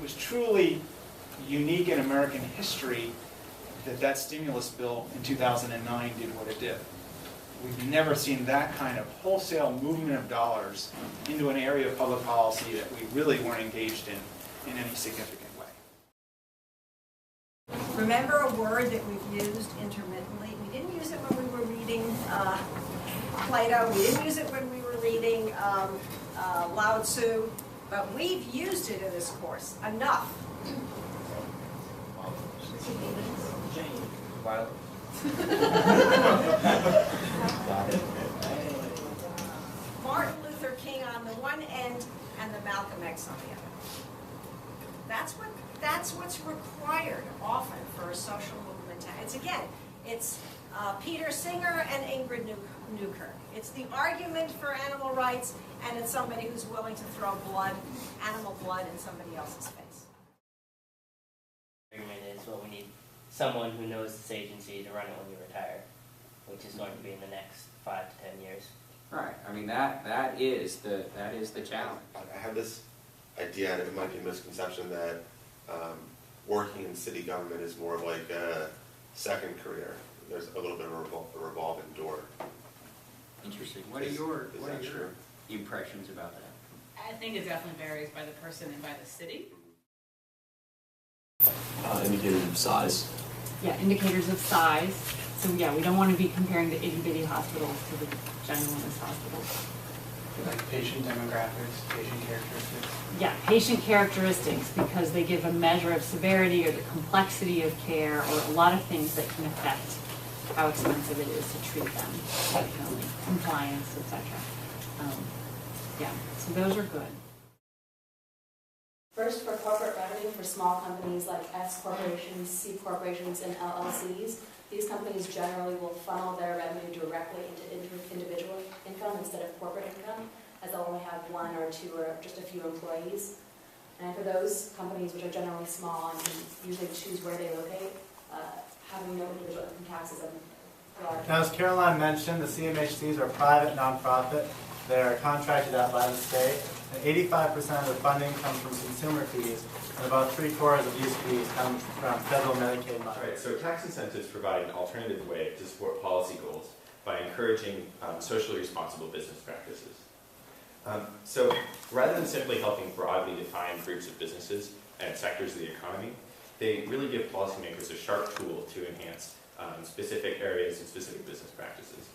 was truly unique in American history that stimulus bill in 2009 did what it did. We've never seen that kind of wholesale movement of dollars into an area of public policy that we really weren't engaged in any significant way. Remember a word that we've used intermittently? We didn't use it when we were reading Plato. We didn't use it when we were reading Lao Tzu. But we've used it in this course enough. Martin Luther King on the one end and the Malcolm X on the other. That's what's required often for a social movement. It's Peter Singer and Ingrid Newkirk. It's the argument for animal rights, and it's somebody who's willing to throw animal blood in somebody else's face. The argument is, well, we need someone who knows this agency to run it when you retire, which is going to be in the next 5 to 10 years. Right. I mean, that is the challenge. I have this idea, and it might be a misconception, that working in city government is more of like a second career. There's a little bit of a revolving door. Interesting. What are your impressions about that? I think it definitely varies by the person and by the city. Indicators of size. Yeah, indicators of size. So yeah, we don't want to be comparing the itty-bitty hospitals to the ginormous hospitals. Like patient demographics, patient characteristics? Yeah, patient characteristics, because they give a measure of severity or the complexity of care or a lot of things that can affect how expensive it is to treat them, compliance, etc. Yeah, so those are good. First, for corporate revenue for small companies like S corporations, C corporations, and LLCs, these companies generally will funnel their revenue directly into individual income instead of corporate income, as they'll only have 1 or 2 or just a few employees. And for those companies, which are generally small and can usually choose where they locate, having no individual income taxes are large. Now, as Caroline mentioned, the CMHCs are private nonprofit. They're contracted out by the state. And 85% of the funding comes from consumer fees, and about 3/4 of these fees come from federal Medicaid money. Right, so tax incentives provide an alternative way to support policy goals by encouraging socially responsible business practices. So rather than simply helping broadly define groups of businesses and sectors of the economy, they really give policymakers a sharp tool to enhance specific areas and specific business practices.